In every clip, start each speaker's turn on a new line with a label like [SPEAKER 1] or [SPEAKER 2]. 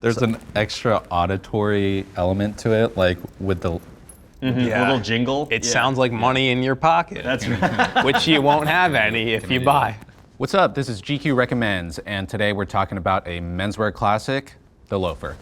[SPEAKER 1] There's an extra auditory element to it, like with the
[SPEAKER 2] Yeah.
[SPEAKER 3] Little jingle.
[SPEAKER 2] It sounds like money in your pocket.
[SPEAKER 3] That's right.
[SPEAKER 2] Which you won't have any if you buy.
[SPEAKER 1] What's up? This is GQ Recommends, and today we're talking about a menswear classic, the loafer.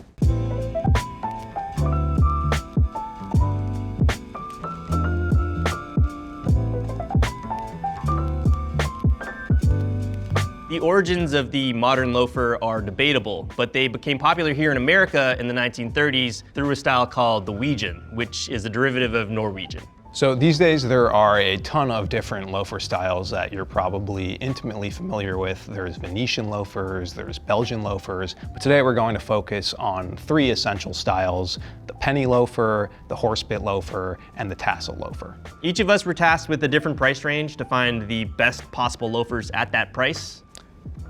[SPEAKER 3] The origins of the modern loafer are debatable, but they became popular here in America in the 1930s through a style called the Weejen, which is a derivative of Norwegian.
[SPEAKER 2] So these days there are a ton of different loafer styles that you're probably intimately familiar with. There's Venetian loafers, there's Belgian loafers, but today we're going to focus on three essential styles: the penny loafer, the horsebit loafer, and the tassel loafer.
[SPEAKER 3] Each of us were tasked with a different price range to find the best possible loafers at that price.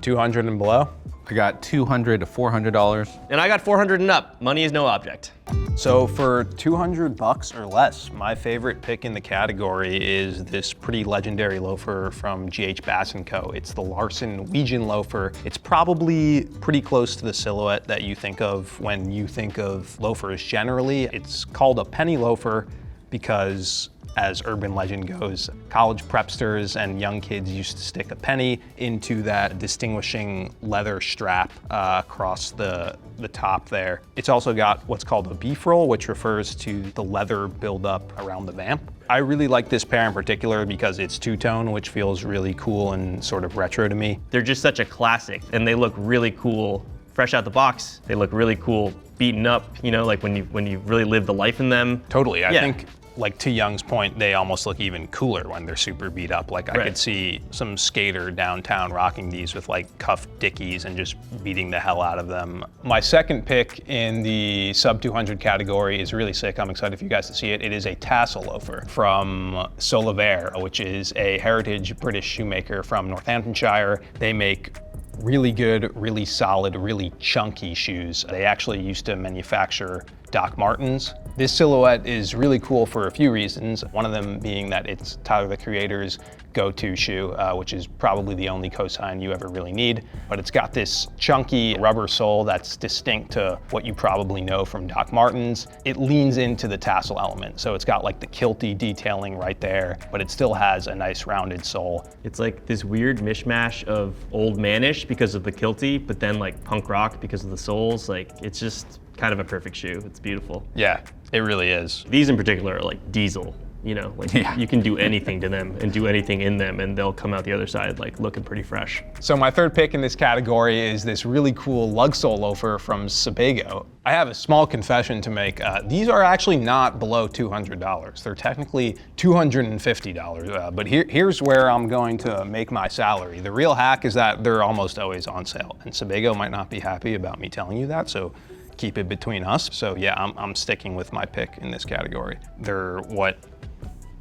[SPEAKER 2] 200 and below.
[SPEAKER 1] I got $200 to $400.
[SPEAKER 3] And I got 400 and up. Money is no object.
[SPEAKER 2] So for 200 bucks or less, my favorite pick in the category is this pretty legendary loafer from GH Bass & Co. It's the Larson Weejen loafer. It's probably pretty close to the silhouette that you think of when you think of loafers generally. It's called a penny loafer because, as urban legend goes, college prepsters and young kids used to stick a penny into that distinguishing leather strap across the top there. It's also got what's called a beef roll, which refers to the leather buildup around the vamp. I really like this pair in particular because it's two-tone, which feels really cool and sort of retro to me.
[SPEAKER 3] They're just such a classic, and they look really cool fresh out the box. They look really cool beaten up, you know, like when you really live the life in them.
[SPEAKER 2] Totally. I
[SPEAKER 3] Yeah.
[SPEAKER 2] think, like to Young's point, they almost look even cooler when they're super beat up. Like I
[SPEAKER 3] Right.
[SPEAKER 2] could see some skater downtown rocking these with like cuffed dickies and just beating the hell out of them. My second pick in the sub 200 category is really sick. I'm excited for you guys to see it. It is a tassel loafer from Solaver, which is a heritage British shoemaker from Northamptonshire. They make really good, really solid, really chunky shoes. They actually used to manufacture Doc Martens. This silhouette is really cool for a few reasons. One of them being that it's Tyler, the Creator's go-to shoe, which is probably the only cosign you ever really need. But it's got this chunky rubber sole that's distinct to what you probably know from Doc Martens. It leans into the tassel element. So it's got like the kilty detailing right there, but it still has a nice rounded sole.
[SPEAKER 3] It's like this weird mishmash of old manish because of the kilty, but then like punk rock because of the soles. Like it's just kind of a perfect shoe. It's beautiful.
[SPEAKER 2] Yeah, it really is.
[SPEAKER 3] These in particular are like diesel, you know, like you can do anything to them and do anything in them and they'll come out the other side like looking pretty fresh.
[SPEAKER 2] So my third pick in this category is this really cool lug sole loafer from Sebago. I have a small confession to make. These are actually not below $200. They're technically $250, but here's where I'm going to make my salary. The real hack is that they're almost always on sale, and Sebago might not be happy about me telling you that, so keep it between us. So yeah, I'm sticking with my pick in this category. They're what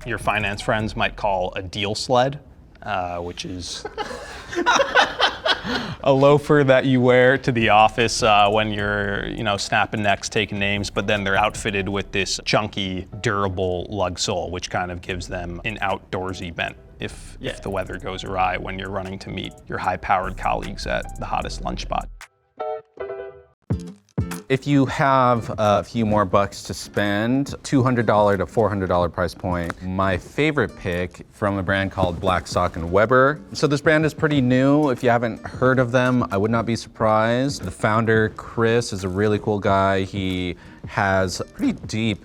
[SPEAKER 2] your finance friends might call a deal sled, which is a loafer that you wear to the office when you're, snapping necks, taking names, but then they're outfitted with this chunky, durable lug sole, which kind of gives them an outdoorsy bent if the weather goes awry when you're running to meet your high-powered colleagues at the hottest lunch spot.
[SPEAKER 1] If you have a few more bucks to spend, $200 to $400 price point, my favorite pick from a brand called Black Sock & Weber. So this brand is pretty new. If you haven't heard of them, I would not be surprised. The founder, Chris, is a really cool guy. He has a pretty deep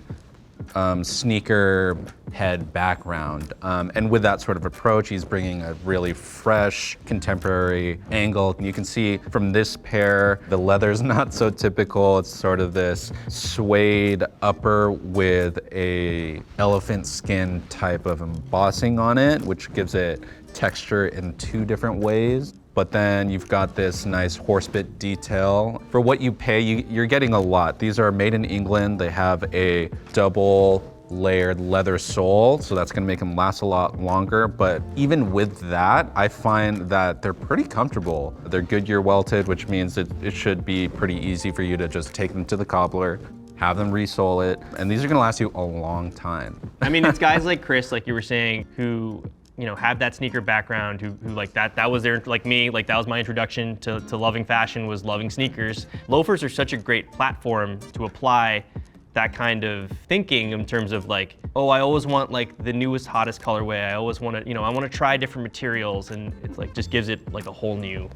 [SPEAKER 1] sneaker head background. And with that sort of approach, he's bringing a really fresh, contemporary angle. You can see from this pair, the leather's not so typical. It's sort of this suede upper with a elephant skin type of embossing on it, which gives it texture in two different ways. But then you've got this nice horsebit detail. For what you pay, you're getting a lot. These are made in England. They have a double layered leather sole, so that's gonna make them last a lot longer. But even with that, I find that they're pretty comfortable. They're Goodyear welted, which means it should be pretty easy for you to just take them to the cobbler, have them resole it, and these are gonna last you a long time.
[SPEAKER 3] I mean, it's guys like Chris, like you were saying, who have that sneaker background, who like that was their, like me, like that was my introduction to loving fashion, was loving sneakers. Loafers are such a great platform to apply that kind of thinking in terms of like, oh, I always want like the newest, hottest colorway. I always want to, I want to try different materials, and it's like just gives it like a whole new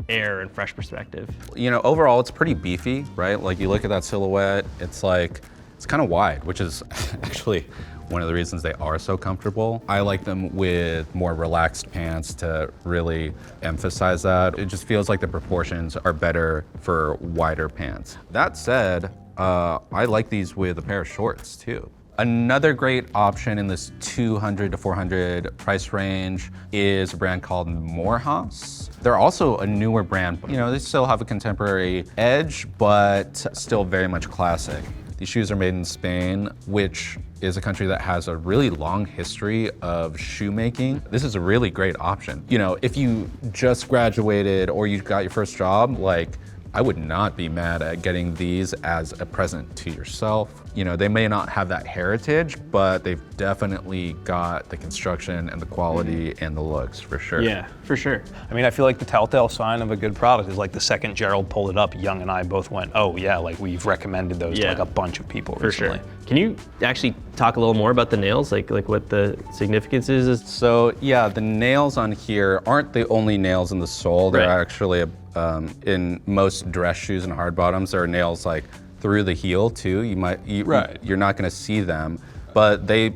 [SPEAKER 3] air and fresh perspective.
[SPEAKER 1] Overall, it's pretty beefy, right? Like you look at that silhouette, it's kind of wide, which is actually one of the reasons they are so comfortable. I like them with more relaxed pants to really emphasize that. It just feels like the proportions are better for wider pants. That said, I like these with a pair of shorts too. Another great option in this $200 to $400 price range is a brand called Morehouse. They're also a newer brand. They still have a contemporary edge, but still very much classic. These shoes are made in Spain, which is a country that has a really long history of shoemaking. This is a really great option. If you just graduated or you got your first job, I would not be mad at getting these as a present to yourself. They may not have that heritage, but they've definitely got the construction and the quality and the looks for sure.
[SPEAKER 3] Yeah, for sure.
[SPEAKER 2] I mean, I feel like the telltale sign of a good product is like the second Gerald pulled it up, Young and I both went, oh yeah, like we've recommended those to like a bunch of people recently.
[SPEAKER 3] For sure. Can you actually talk a little more about the nails, like what the significance is?
[SPEAKER 1] So yeah, the nails on here aren't the only nails in the sole. They're actually in most dress shoes and hard bottoms, there are nails like through the heel too. You're not going to see them, but they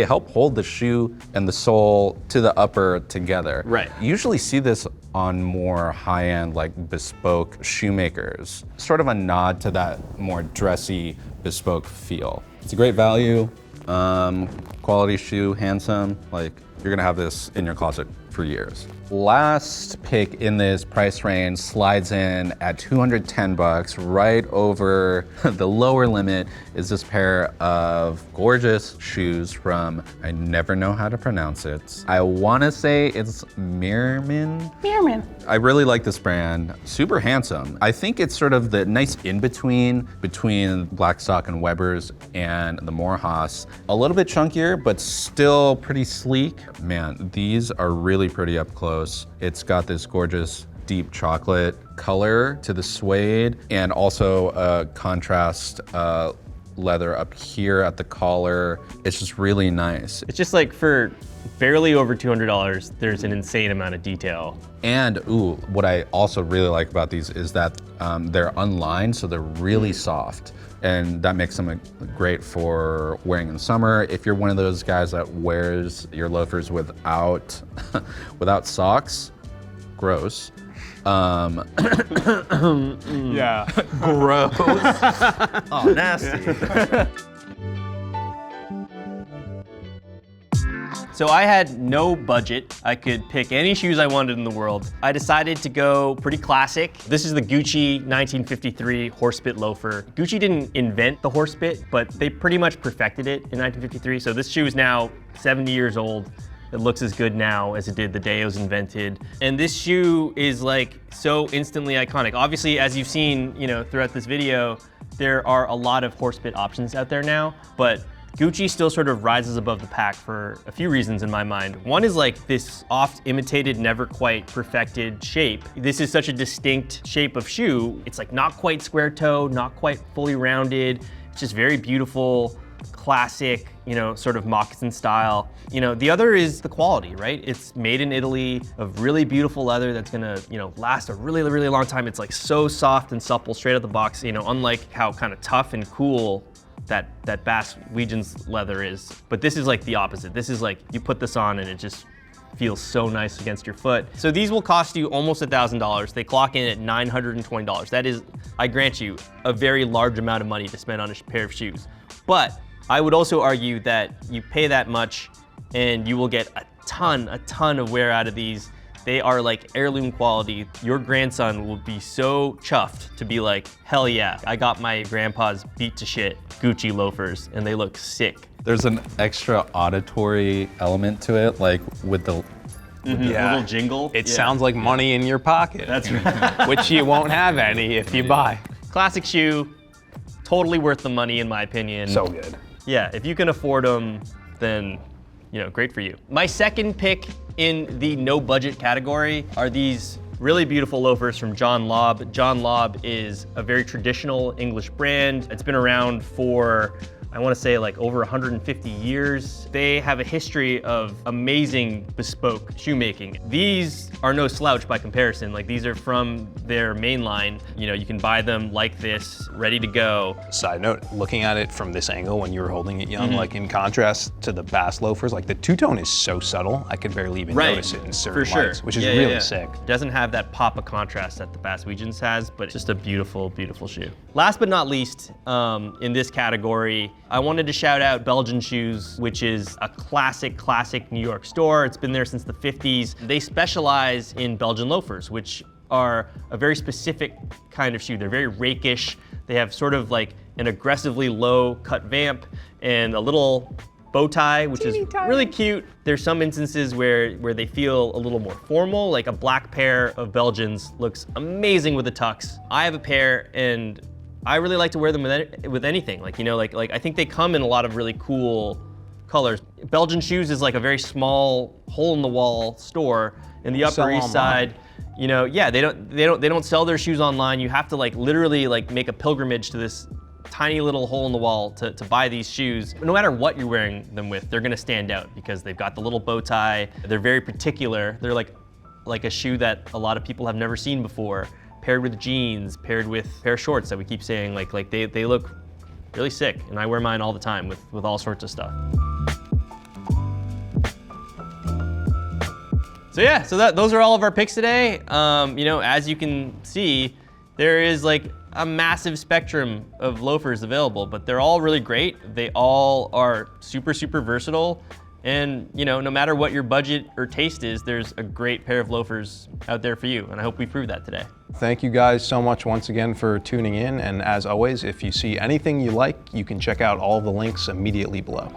[SPEAKER 1] help hold the shoe and the sole to the upper together.
[SPEAKER 3] Right.
[SPEAKER 1] You usually see this on more high-end, like bespoke shoemakers. Sort of a nod to that more dressy, bespoke feel. It's a great value, quality shoe, handsome. Like you're gonna have this in your closet for years. Last pick in this price range slides in at $210. Right over the lower limit is this pair of gorgeous shoes from, I never know how to pronounce it. I wanna say it's Meermin. I really like this brand, super handsome. I think it's sort of the nice in-between between Black Sock and Weber's and the Morehouse. A little bit chunkier, but still pretty sleek. Man, these are really pretty up close. It's got this gorgeous deep chocolate color to the suede and also a contrast leather up here at the collar. It's just really nice.
[SPEAKER 3] It's just like for barely over $200, there's an insane amount of detail.
[SPEAKER 1] And what I also really like about these is that they're unlined, so they're really soft. And that makes them great for wearing in summer. If you're one of those guys that wears your loafers without socks, gross.
[SPEAKER 2] Yeah.
[SPEAKER 1] Gross. Oh, nasty.
[SPEAKER 3] So I had no budget. I could pick any shoes I wanted in the world. I decided to go pretty classic. This is the Gucci 1953 Horsebit loafer. Gucci didn't invent the Horsebit, but they pretty much perfected it in 1953. So this shoe is now 70 years old. It looks as good now as it did the day it was invented. And this shoe is like so instantly iconic. Obviously, as you've seen, throughout this video, there are a lot of Horsebit options out there now, but Gucci still sort of rises above the pack for a few reasons in my mind. One is like this oft imitated, never quite perfected shape. This is such a distinct shape of shoe. It's like not quite square toe, not quite fully rounded. It's just very beautiful, classic, sort of moccasin style. The other is the quality, right? It's made in Italy of really beautiful leather that's gonna, last a really, really long time. It's like so soft and supple straight out the box, unlike how kind of tough and cool that Bass Weejuns leather is. But this is like the opposite. This is like, you put this on and it just feels so nice against your foot. So these will cost you almost $1,000. They clock in at $920. That is, I grant you, a very large amount of money to spend on a pair of shoes. But I would also argue that you pay that much and you will get a ton of wear out of these. They are like heirloom quality. Your grandson will be so chuffed to be like, hell yeah, I got my grandpa's beat to shit Gucci loafers and they look sick.
[SPEAKER 1] There's an extra auditory element to it, like with the
[SPEAKER 3] little jingle.
[SPEAKER 2] It sounds like money in your pocket.
[SPEAKER 3] That's right.
[SPEAKER 2] Which you won't have any if you buy.
[SPEAKER 3] Classic shoe, totally worth the money in my opinion.
[SPEAKER 2] So good.
[SPEAKER 3] Yeah, if you can afford them, then great for you. My second pick in the no budget category are these really beautiful loafers from John Lobb. John Lobb is a very traditional English brand. It's been around for, I want to say, like over 150 years. They have a history of amazing bespoke shoemaking. These are no slouch by comparison. Like, these are from their main line. You can buy them like this, ready to go.
[SPEAKER 2] Side note, looking at it from this angle when you were holding it young, like in contrast to the Bass loafers, like the two-tone is so subtle, I could barely even notice it in certain lights, which is really sick.
[SPEAKER 3] Doesn't have that pop of contrast that the Bass Weejuns has, but it's just a beautiful, beautiful shoe. Last but not least, in this category, I wanted to shout out Belgian Shoes, which is a classic New York store. It's been there since the 50s. They specialize in Belgian loafers, which are a very specific kind of shoe. They're very rakish. They have sort of like an aggressively low cut vamp and a little bow tie, which is really cute. There's some instances where they feel a little more formal, like a black pair of Belgians looks amazing with the tux. I have a pair and I really like to wear them with anything. Like I think they come in a lot of really cool colors. Belgian Shoes is like a very small hole-in-the-wall store in the Upper East Side. They don't sell their shoes online. You have to literally make a pilgrimage to this tiny little hole in the wall to buy these shoes. No matter what you're wearing them with, they're gonna stand out because they've got the little bow tie. They're very particular. They're like a shoe that a lot of people have never seen before. Paired with jeans, paired with a pair of shorts that we keep saying, they look really sick, and I wear mine all the time with all sorts of stuff. So those are all of our picks today. As you can see, there is a massive spectrum of loafers available, but they're all really great. They all are super, super versatile. And no matter what your budget or taste is, there's a great pair of loafers out there for you. And I hope we proved that today.
[SPEAKER 4] Thank you guys so much once again for tuning in. And as always, if you see anything you like, you can check out all of the links immediately below.